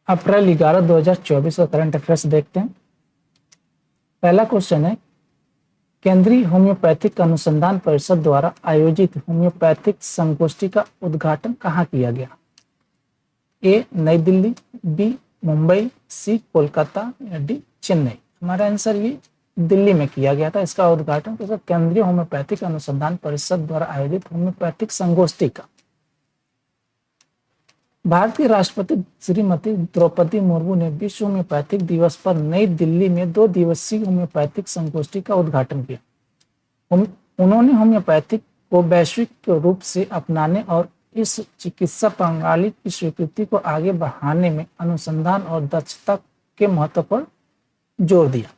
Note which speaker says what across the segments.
Speaker 1: अप्रैल 11 2024 का current affairs देखते हैं। पहला क्वेश्चन है, केंद्रीय होम्योपैथिक अनुसंधान परिषद द्वारा आयोजित होम्योपैथिक संगोष्ठी का उद्घाटन कहाँ किया गया? ए नई दिल्ली, बी मुंबई, सी कोलकाता या डी चेन्नई। हमारा आंसर ये दिल्ली में किया गया था इसका उद्घाटन। तो केंद्रीय होम्योपैथिक अनुसंधान परिषद द्वारा आयोजित होम्योपैथिक संगोष्ठी का। भारत के राष्ट्रपति श्रीमती द्रौपदी मुर्मू ने विश्व होम्योपैथिक दिवस पर नई दिल्ली में 2 दिवसीय होम्योपैथिक संगोष्ठी का उद्घाटन किया। उन्होंने होम्योपैथिक को वैश्विक रूप से अपनाने और इस चिकित्सा प्रणाली की स्वीकृति को आगे बढ़ाने में अनुसंधान और दक्षता के महत्व पर जोर दिया।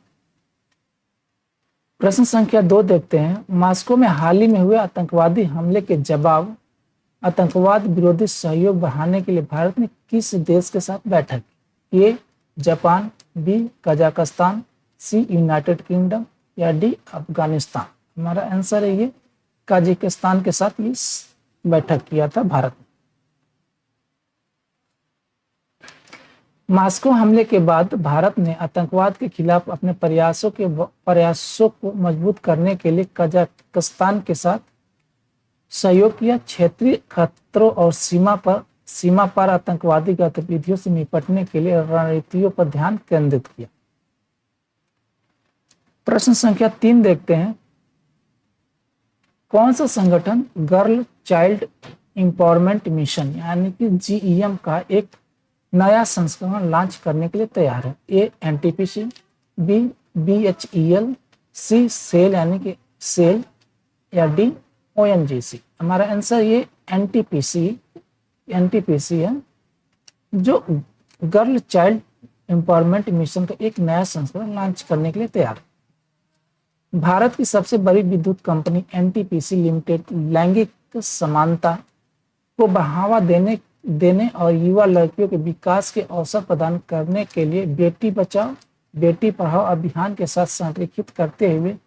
Speaker 1: प्रश्न संख्या 2 देखते हैं। मॉस्को में हाल ही में हुए आतंकवादी हमले के जवाब आतंकवाद विरोधी सहयोग बढ़ाने के लिए भारत ने किस देश के साथ बैठक की? A Japan, B Kazakhstan, C United Kingdom या डी अफगानिस्तान। हमारा आंसर है ये कजाकिस्तान के साथ ये बैठक किया था भारत ने। मॉस्को हमले के बाद भारत ने आतंकवाद के खिलाफ अपने प्रयासों को मजबूत करने के लिए कजाकिस्तान के साथ सहयोग किया। क्षेत्रीय खतरों और सीमा पर आतंकवादी गतिविधियों से निपटने के लिए रणनीतियों पर ध्यान केंद्रित किया। प्रश्न संख्या 3 देखते हैं। कौन सा संगठन गर्ल चाइल्ड एम्पावरमेंट मिशन यानी कि GEM का एक नया संस्करण लॉन्च करने के लिए तैयार है? ए NTPC, बी BHEL, सी सेल यानी कि सेल या डी ONGC। हमारा आंसर ये NTPC है, जो गर्ल चाइल्ड एम्पावरमेंट मिशन का एक नया संस्करण लॉन्च करने के लिए तैयार है। भारत की सबसे बड़ी विद्युत कंपनी NTPC लिमिटेड लैंगिक समानता को बढ़ावा देने और युवा लड़कियों के विकास के अवसर प्रदान करने के लिए बेटी बचाओ बेटी पढ़ाओ अभियान के साथ संरेखित करते हुए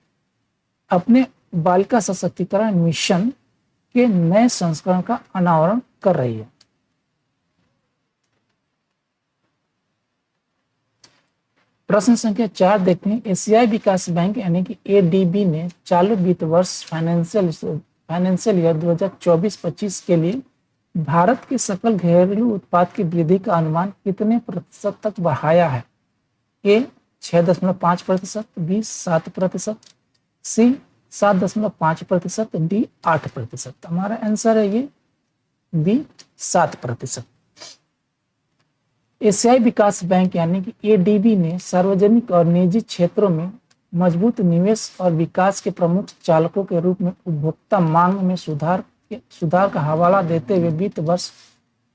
Speaker 1: अपने बालिका सशक्तिकरण मिशन के नए संस्करण का अनावरण कर रही है। प्रश्न संख्या 4 देखते हैं। एशियाई विकास बैंक यानी कि ADB ने चालू वित्त वर्ष फाइनेंशियल ईयर 2024-25 के लिए भारत के सकल घरेलू उत्पाद की वृद्धि का अनुमान कितने प्रतिशत तक बढ़ाया है? ए 6.5%, बी 7%, सी 7.5%, डी 8%। हमारा आंसर है ये बी 7%। एशियाई विकास बैंक यानी कि ADB ने सार्वजनिक और निजी क्षेत्रों में मजबूत निवेश और विकास के प्रमुख चालकों के रूप में उपभोक्ता मांग में सुधार का हवाला देते हुए वित्त वर्ष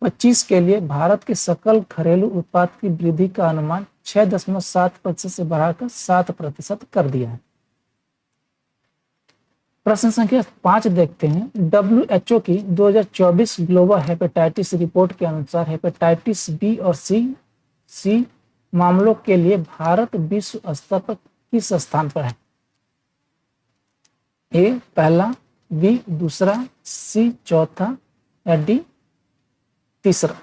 Speaker 1: 25 के लिए भारत के सकल घरेलू उत्पाद की वृद्धि का अनुमान 6.7% से बढ़ाकर 7% कर दिया है। प्रश्न संख्या 5 देखते हैं। WHO की 2024 ग्लोबल हेपेटाइटिस रिपोर्ट के अनुसार हेपेटाइटिस बी और सी मामलों के लिए भारत विश्व स्तर पर किस स्थान पर है? ए पहला, बी दूसरा, सी चौथा या डी दूसरा।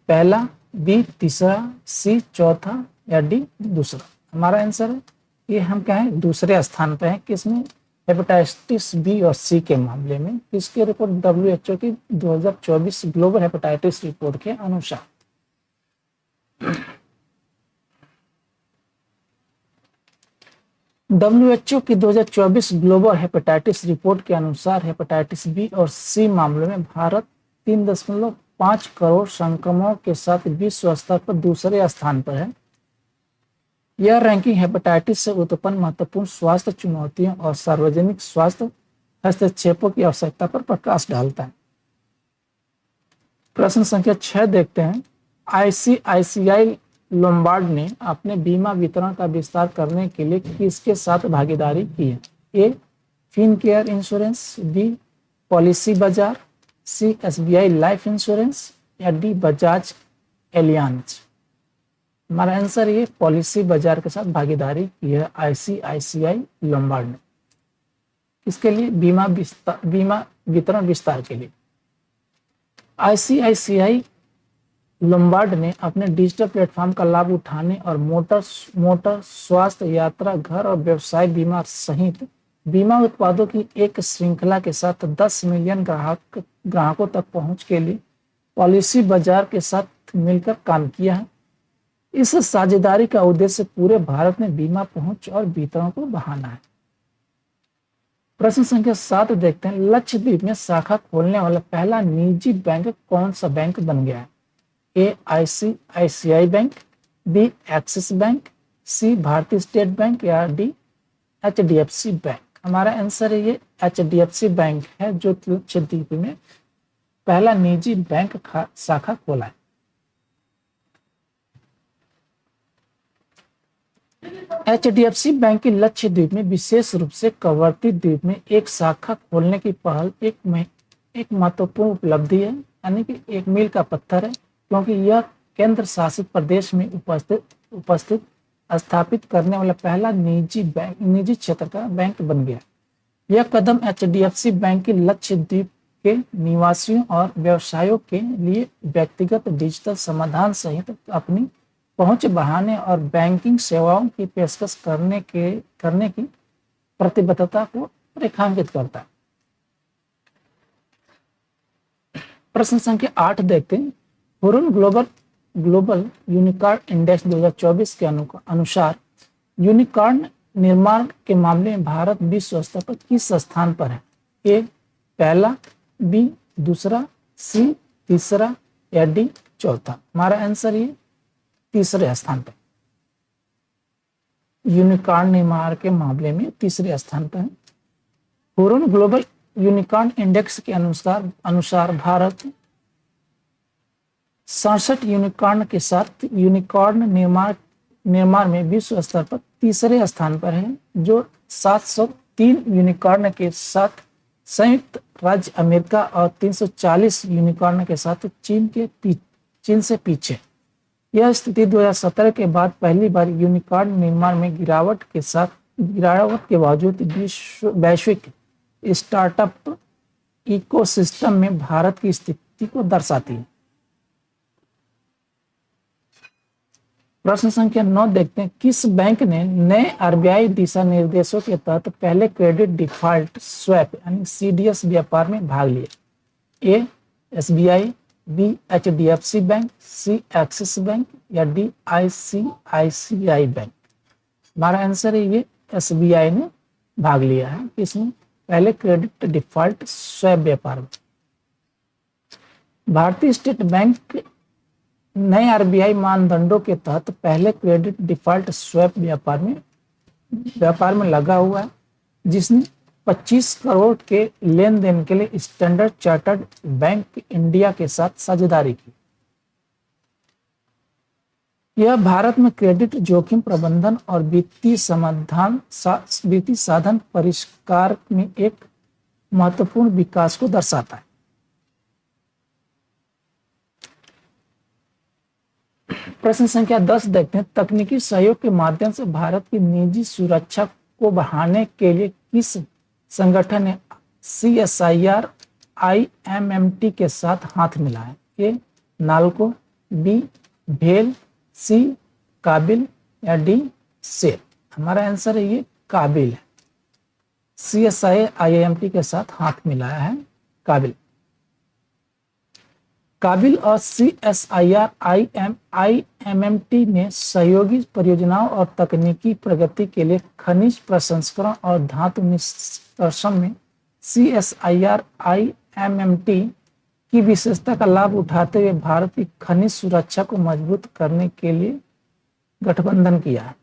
Speaker 1: पहला, बी तीसरा, सी चौथा या डी दूसरा। हमारा आंसर है ये हम क्या है दूसरे स्थान पे हैं। किसमें? हेपेटाइटिस बी और सी के मामले में। किसके रिपोर्ट? WHO की 2024 ग्लोबल हेपेटाइटिस रिपोर्ट के अनुसार। WHO की 2024 ग्लोबल हेपेटाइटिस रिपोर्ट के अनुसार हेपेटाइटिस बी और सी मामलों में भारत 3.5 करोड़ संक्रमणों के साथ विश्व स्तर पर दूसरे स्थान पर है। यह रैंकिंग हेपेटाइटिस से उत्पन्न महत्वपूर्ण स्वास्थ्य चुनौतियों और सार्वजनिक स्वास्थ्य हस्तक्षेपों की आवश्यकता पर प्रकाश डालता है। प्रश्न संख्या 6 देखते हैं। ICICI लोम्बार्ड ने अपने बीमा वितरण का विस्तार करने के लिए किसके साथ भागीदारी की है? ए फिनकेयर इंश्योरेंस, बी पॉलिसी बाजार, सी SBI लाइफ इंश्योरेंस या डी बजाज एलियांज। हमारा आंसर ये पॉलिसी बाजार के साथ भागीदारी की है ICICI लोम्बार्ड ने। इसके लिए बीमा वितरण विस्तार के लिए। आईसीआईसीआई लोम्बार्ड ने अपने डिजिटल प्लेटफॉर्म का लाभ उठाने और मोटर स्वास्थ्य, यात्रा, घर और व्यवसाय बीमा सहित बीमा उत्पादों की एक श्रृंखला के साथ 10 मिलियन ग्राहकों तक पहुंच के लिए पॉलिसी बाजार के साथ मिलकर काम किया है। इस साझेदारी का उद्देश्य पूरे भारत में बीमा पहुंच और वितरण को बढ़ाना है। प्रश्न संख्या 7 देखते हैं, लक्षद्वीप में शाखा खोलने वाला पहला निजी बैंक कौन सा बैंक बन गया है? A ICICI bank, B Axis bank, C Bharatiya state bank या डी एचडीएफसी बैंक। हमारा आंसर है ये एचडीएफसी बैंक है जो लक्षद्वीप में पहला निजी बैंक शाखा खोला है। एचडीएफसी बैंक की लक्षद्वीप में विशेष रूप से कवरती द्वीप में एक शाखा खोलने की पहल एक महत्वपूर्ण उपलब्धि है, यानी कि एक मील का पत्थर है, क्योंकि यह केंद्र शासित प्रदेश में उपस्थित स्थापित करने वाला पहला निजी क्षेत्र का बैंक बन गया। यह कदम एचडीएफसी बैंक की लक्षद्वीप के निवासियों और व्यवसायों के लिए व्यक्तिगत डिजिटल समाधान सहित अपनी पहुंच बढ़ाने और बैंकिंग सेवाओं की पेशकश करने की प्रतिबद्धता को रेखांकित करता है। प्रश्न संख्या 8 देखते हैं, हुरुन ग्लोबल यूनिकॉर्न इंडेक्स 2024 के अनुसार यूनिकॉर्न निर्माण के मामले में भारत विश्व स्तर पर किस स्थान पर है? ए पहला, बी दूसरा, सी तीसरा या डी चौथा। हमारा आंसर ये तीसरे स्थान पर, यूनिकॉर्न निर्माण के मामले में तीसरे स्थान पर है। हुरुन ग्लोबल यूनिकॉर्न इंडेक्स के अनुसार भारत 67 यूनिकॉर्न के साथ यूनिकॉर्न निर्माण में विश्व स्तर पर तीसरे स्थान पर है, जो 703 यूनिकॉर्न के साथ संयुक्त राज्य अमेरिका और 340 यूनिकॉर्न के साथ चीन से पीछे। यह स्थिति 2017 के बाद पहली बार यूनिकॉर्न निर्माण में गिरावट के बावजूद वैश्विक स्टार्टअप इकोसिस्टम में भारत की स्थिति को दर्शाती है। प्रश्न संख्या 9 देखते हैं, किस बैंक ने नए आरबीआई दिशा निर्देशों के तहत पहले क्रेडिट डिफॉल्ट स्वैप यानी सीडीएस व्यापार में भाग लिया? ए एसबीआई, बी एचडीएफसी बैंक, सी एक्सिस बैंक या डी आईसीआईसीआई बैंक। हमारा आंसर है ये एसबीआई ने भाग लिया है इसमें पहले क्रेडिट डिफॉल्ट स्वैप व्यापार में। भारतीय स्टेट बैंक नए आरबीआई मानदंडों के तहत पहले क्रेडिट डिफॉल्ट स्वैप व्यापार में लगा हुआ है, जिसने 25 करोड़ के लेन देन के लिए स्टैंडर्ड चार्टर्ड बैंक इंडिया के साथ साझेदारी की। यह भारत में क्रेडिट जोखिम प्रबंधन और वित्तीय साधन परिष्कार में एक महत्वपूर्ण विकास को दर्शाता है। प्रश्न संख्या 10 देखते हैं, तकनीकी सहयोग के माध्यम से भारत की निजी सुरक्षा को बढ़ाने के लिए किस संगठन ने CSIR IMMT के साथ हाथ मिलाया? ए नाल्को, बी भेल, सी काबिल या डी सेल। हमारा आंसर है ये काबिल है। CSIR IMMT के साथ हाथ मिलाया है काबिल। काबिल और CSIR IMMT ने सहयोगी परियोजनाओं और तकनीकी प्रगति के लिए खनिज प्रसंस्करण और धातु निष्कर्षण में CSIR IMMT की विशेषता का लाभ उठाते हुए भारत की खनिज सुरक्षा को मजबूत करने के लिए गठबंधन किया है।